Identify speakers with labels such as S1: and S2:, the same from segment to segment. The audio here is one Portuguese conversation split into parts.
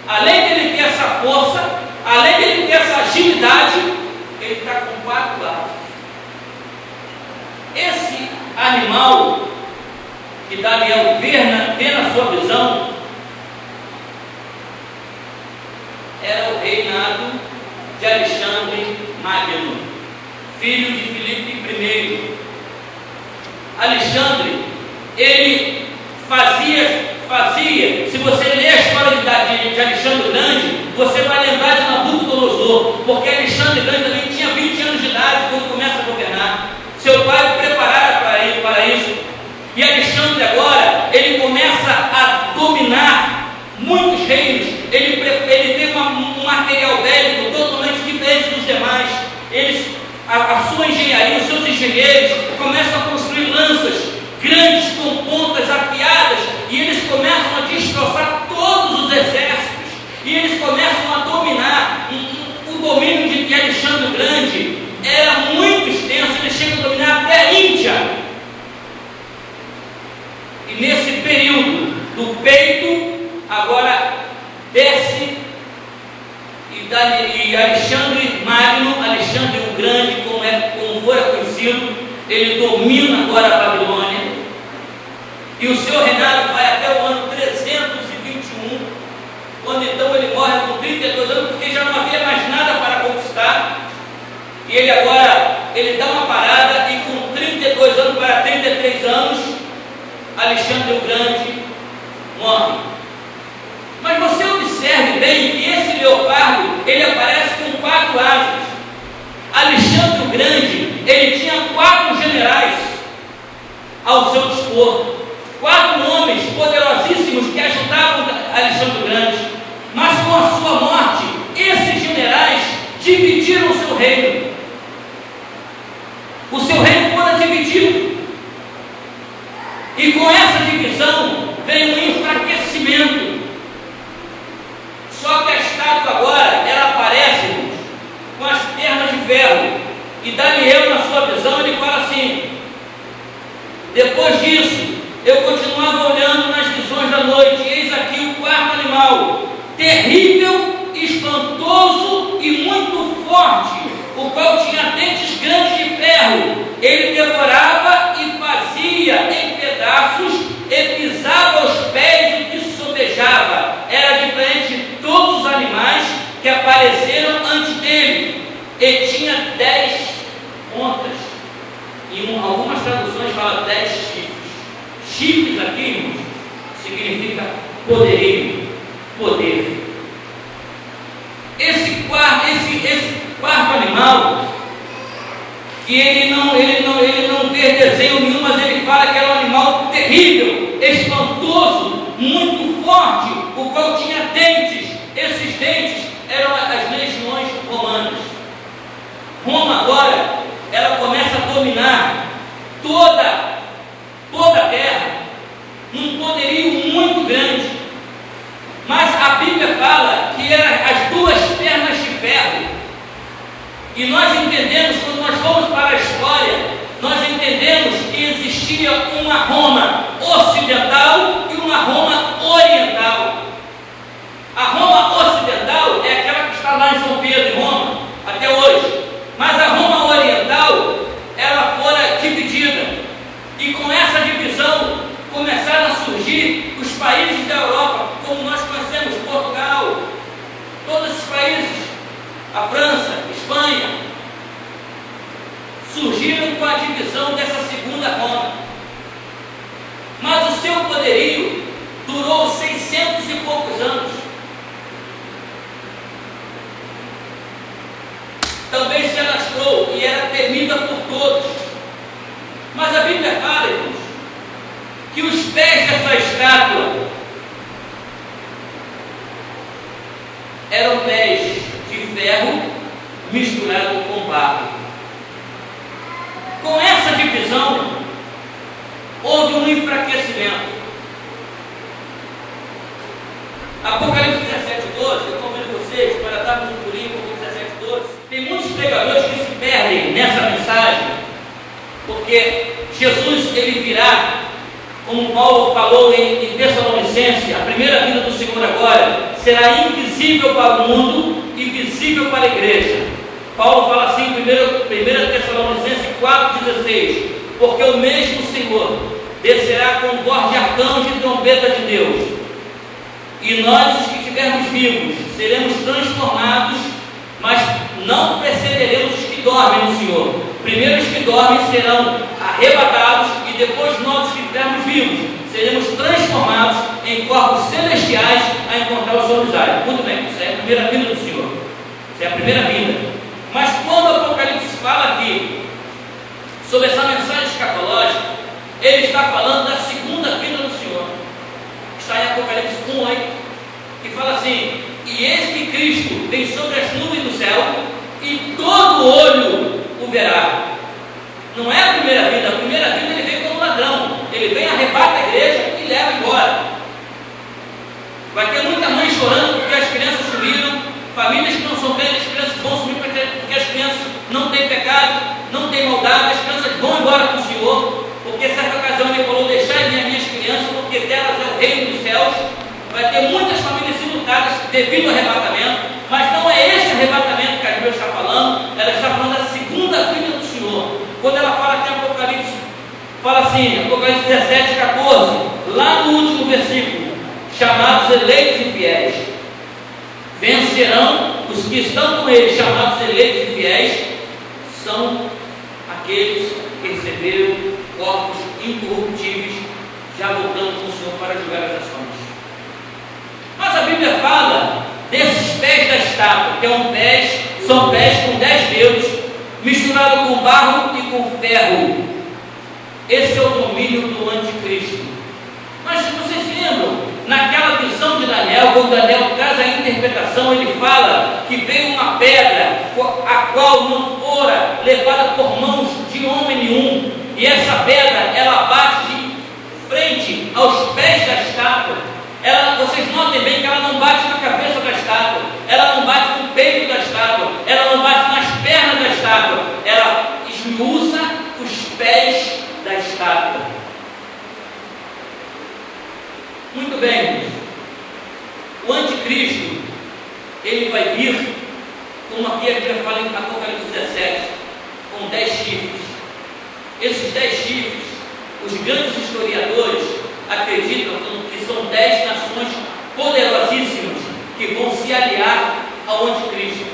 S1: Além dele ter essa força, além dele ter essa agilidade, ele está com 4 asas. Esse animal que Daniel vê na sua visão era o reinado de Alexandre Magno, filho de Filipe I. Alexandre, ele fazia, se você ler a história de Alexandre o Grande, você vai lembrar de Nabucodonosor, porque Alexandre o Grande também tinha 20 anos de idade quando começa a governar. Seu pai o preparara para isso, e Alexandre agora, ele começa a dominar muitos reinos. Ele tem um material bélico totalmente diferente dos demais. A sua engenharia, os seus engenheiros começam a construir lanças grandes com pontas afiadas, e eles começam a destroçar todos os exércitos, e eles começam a dominar. O domínio de Alexandre o Grande era muito extenso, ele chega a dominar até a Índia. E nesse período do peito, agora desce e Alexandre Magno, Alexandre o Grande, como foi conhecido, ele domina agora a Babilônia, e o seu reinado vai até o ano 321, quando então ele morre com 32 anos, porque já não havia mais nada para conquistar, e ele agora, ele dá uma parada, e com 32 anos para 33 anos, Alexandre o Grande morre. Mas você observe bem que esse leopardo, ele aparece com 4 asas. Alexandre o Grande, ele tinha 4 generais ao seu dispor, 4 homens poderosíssimos que ajudavam Alexandre o Grande. Mas com a sua morte, esses generais dividiram o seu reino. O seu reino foi dividido. E com essa divisão veio um enfraquecimento. Só que a estátua agora, ela aparece com as pernas de ferro. E Daniel, na sua visão, ele fala assim: depois disso, eu continuava olhando nas visões da noite, e eis aqui o 4º animal, terrível, espantoso e muito forte, o qual tinha dentes grandes de ferro. Ele devorava e fazia em pedaços, e pisava aos pés o que sobejava. Era diferente de todos os animais que apareceram antes dele, e tinha 10 pontas, e algumas traduções falam 10 chifres. Chifres aqui, irmãos, significa poderio, poder. Esse quarto animal, que ele não vê desenho nenhum, mas ele fala que era um animal terrível, espantoso, muito forte, o qual tinha dentes. Esses dentes eram as legiões romanas. Roma agora, ela começa a dominar toda a terra, num poderio muito grande. Mas a Bíblia fala que eram as 2 pernas de ferro. E nós entendemos, quando nós vamos para a história, nós entendemos que existia uma Roma ocidental e uma Roma oriental. A Roma ocidental é aquela que está lá em São Pedro, em Roma, até hoje. Mas a Roma oriental, ela fora dividida. E com essa divisão, começaram a surgir os países da Europa, como nós conhecemos, Portugal, todos esses países, a França, Espanha, surgiram com a divisão dessa segunda Roma. Mas o seu poderio durou 600 e poucos anos. Também se alastrou e era temida por todos. Mas a Bíblia fala, irmãos, que os pés dessa estátua eram pés de ferro misturado com barro. Com essa divisão, houve um enfraquecimento. Apocalipse 17:12, eu convido vocês para darmos um pulinho com 17:12. Tem muitos pregadores que se perdem nessa mensagem, porque Jesus, ele virá, como Paulo falou em Tessalonicenses, a primeira vinda do Senhor Senhor agora será invisível para o mundo e visível para a igreja. Paulo fala assim em 1 Tessalonicenses 4,16: porque o mesmo Senhor descerá com voz de arcanjo e trombeta de Deus, e nós, os que estivermos vivos, seremos transformados, mas não precederemos os que dormem no Senhor. Primeiro os que dormem serão arrebatados, e depois nós, os que estivermos vivos, seremos transformados em corpos celestiais a encontrar o Senhor dos ares. Muito bem, isso é a primeira vinda do Senhor. Isso é a primeira vinda. Mas quando o Apocalipse fala aqui sobre essa mensagem escatológica, ele está falando da segunda vinda do Senhor. Está em Apocalipse 1:8, que fala assim: e eis que Cristo vem sobre as nuvens do céu, e todo olho o verá. Não é a primeira vinda ele vem como ladrão. Ele vem, arrebata a igreja e leva embora. Vai ter muita mãe chorando porque as crianças sumiram, famílias que não são crentes, as crianças vão sumir porque as crianças não têm pecado, não têm maldade, as crianças vão embora com o Senhor, porque certa ocasião ele falou: deixai as minhas crianças, porque delas é o reino dos céus. Vai ter muitas famílias enlutadas devido ao arrebatamento, mas não é esse arrebatamento que a Bíblia está falando. Ela está falando da segunda vinda do Senhor. Quando ela fala aqui em Apocalipse, fala assim, Apocalipse 17:14, lá no último versículo: chamados eleitos e fiéis vencerão. Os que estão com ele, chamados eleitos e fiéis, são aqueles que receberam corpos incorruptíveis, já voltando com o Senhor para julgar as nações. Mas a Bíblia fala desses pés da estátua, que são pés com 10 dedos, misturado com barro e com ferro. Esse é o domínio do anticristo. Mas vocês lembram, naquela visão de Daniel, quando Daniel traz a interpretação, ele fala que veio uma pedra, a qual não fora levada por mãos de homem nenhum, e essa pedra, ela bate de frente aos pés da estátua. Vocês notem bem que ela não bate na cabeça da estátua, ela não bate no peito da estátua, ela não bate nas pernas da estátua, ela esmiuça os pés da estátua. Muito bem, irmãos. O anticristo, ele vai vir, como aqui a Bíblia fala em Apocalipse 17, com 10 chifres. Esses 10 chifres, os grandes historiadores acreditam que são 10 nações poderosíssimas que vão se aliar ao anticristo.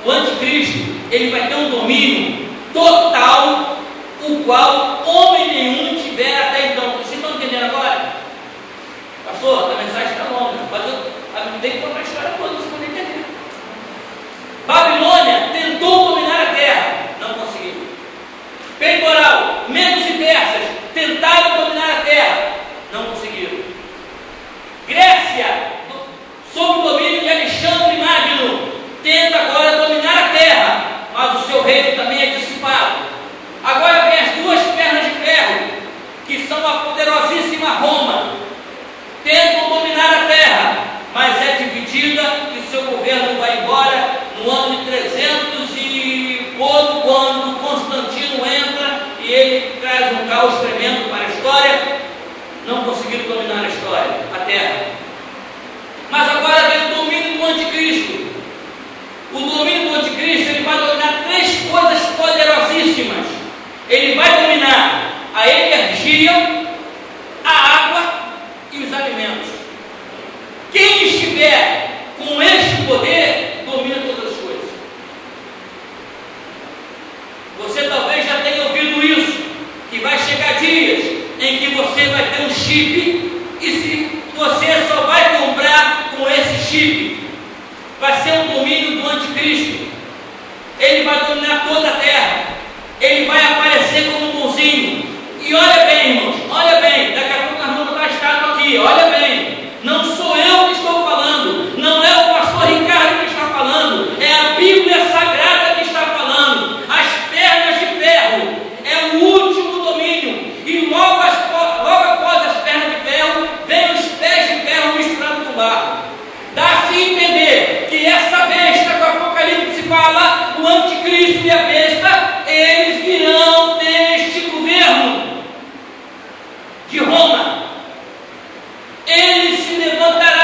S1: O anticristo, ele vai ter um domínio total, o qual homem nenhum tiver até então. Vocês estão entendendo agora? Pastor, a mensagem está longa, mas eu tenho que contar a história toda, você pode entender. Babilônia tentou dominar a terra, não conseguiu. Peitoral, Medos e Persas tentaram dominar a terra, não conseguiram. Grécia, sob o domínio de Alexandre Magno, tenta agora dominar a terra, mas o seu reino também é dissipado. Agora vem as duas pernas de ferro, que são a poderosíssima Roma, tentam dominar a terra, mas é dividida e seu governo vai embora no ano de 300 e pouco, quando Constantino entra e ele traz um caos tremendo para a história. Não conseguiram dominar a história, a terra. Mas agora vem o domínio do anticristo. O domínio do anticristo, ele vai dominar 3 coisas poderosíssimas. Ele vai dominar a energia, a água e os alimentos. Quem estiver com este poder, domina todas as coisas. Você talvez já tenha ouvido isso, que vai chegar dias em que você vai ter um chip, e se você só vai comprar com esse chip, vai ser um domínio do anticristo. Ele vai dominar toda a terra, ele vai aparecer como um bonzinho. E olha bem, irmãos, olha bem, daqui a pouco nós vamos botar a estátua aqui, olha bem, não sou eu que estou falando, não é o pastor Ricardo que está falando, é a Bíblia Sagrada que está falando. As pernas de ferro é o último domínio, e logo após as pernas de ferro, vem os pés de ferro misturados com barro. Dá-se a entender que essa besta que o Apocalipse fala, o anticristo e a besta, eles virão deste governo de Roma. Ele se levantará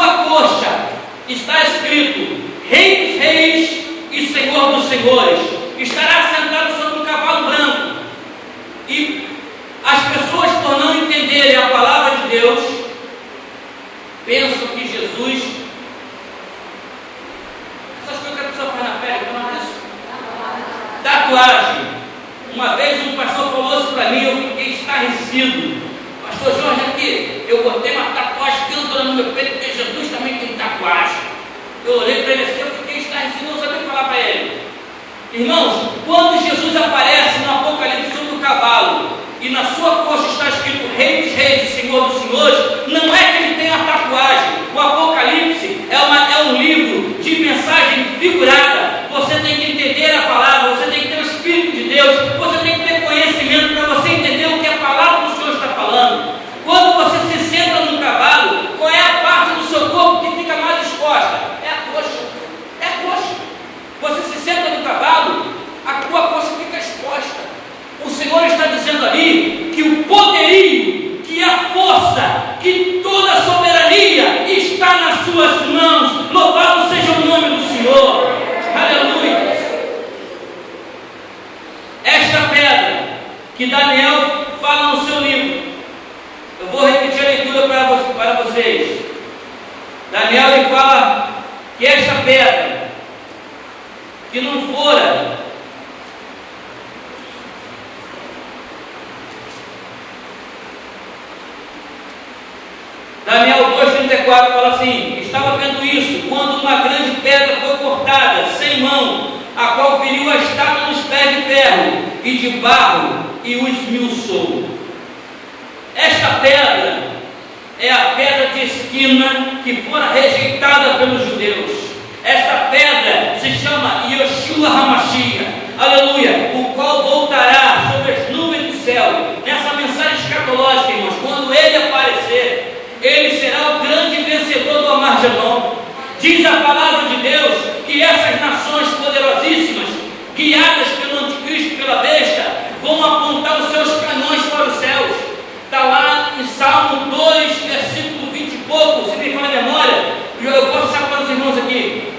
S1: sua coxa está escrito: Rei dos Reis e Senhor dos Senhores. Estará sentado sobre um cavalo branco. E as pessoas, por não entenderem a palavra de Deus, pensam que Jesus... Essas coisas que a pessoa faz na pele, não é isso? Tatuagem. Uma vez um pastor falou isso para mim, eu fiquei estarrecido. Pastor Jorge, aqui, eu botei uma tatuagem cantora no meu peito, porque Jesus também tem tatuagem. Eu olhei para ele assim, eu fiquei estarrecido, não sabia o que falar para ele. Irmãos, quando Jesus aparece no Apocalipse sobre o cavalo, e na sua coxa está escrito Rei dos Reis e Senhor dos Senhores, não é que ele tem a tatuagem. O Apocalipse é um livro de mensagem figurada. Você tem que entender a palavra, você tem que ter o Espírito de Deus, você tem que ter conhecimento para você entender o que a palavra do Senhor está falando. Quando você se senta num cavalo, qual é a parte do seu corpo que fica mais exposta? É a coxa. É a coxa. Você se senta no cavalo, a tua coxa fica exposta. O Senhor está dizendo ali que o poderio, que a força, que toda a soberania está nas suas mãos. Louvado seja o nome do Senhor. Aleluia. Esta pedra que Daniel fala no seu livro, eu vou repetir a leitura para vocês. Daniel ele fala que esta pedra que não fora Daniel 2,34 fala assim: estava vendo isso quando uma grande pedra foi cortada, sem mão, a qual feriu a estátua nos pés de ferro e de barro e os esmiuçou. Esta pedra é a pedra de esquina que fora rejeitada pelos judeus. Esta pedra se chama Yoshua HaMashiach, aleluia, o qual voltará sobre as nuvens do céu. Nessa mensagem escatológica, irmãos, quando ele aparecer, ele será o grande vencedor do Armagedon. Diz a palavra de Deus que essas nações poderosíssimas, guiadas pelo anticristo, pela besta, vão apontar os seus canhões para os céus. Está lá em Salmo 2, versículo 20 e pouco, se me fala a memória, eu posso achar para os irmãos aqui,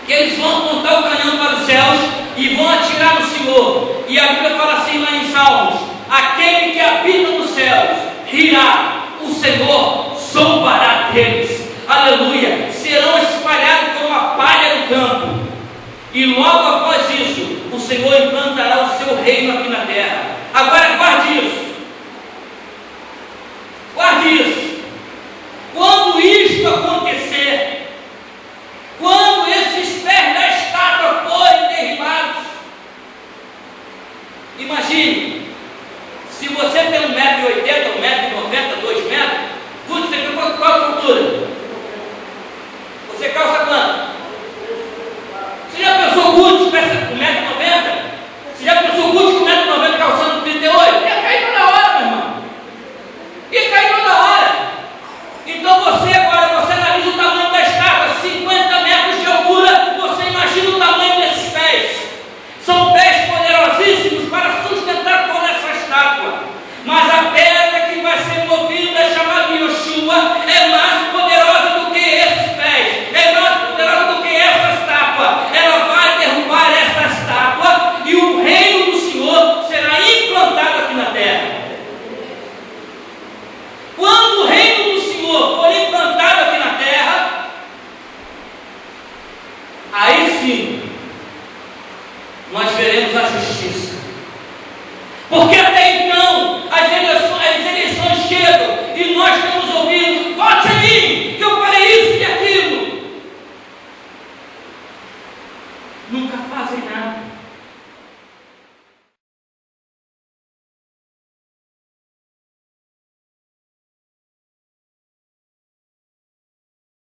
S1: que eles vão apontar o canhão para os céus e vão atirar no Senhor. E a Bíblia fala assim lá em Salmos: aquele que habita nos céus rirá, o Senhor zombará deles. Aleluia. Serão espalhados como a palha no campo. E logo após isso, o Senhor implanta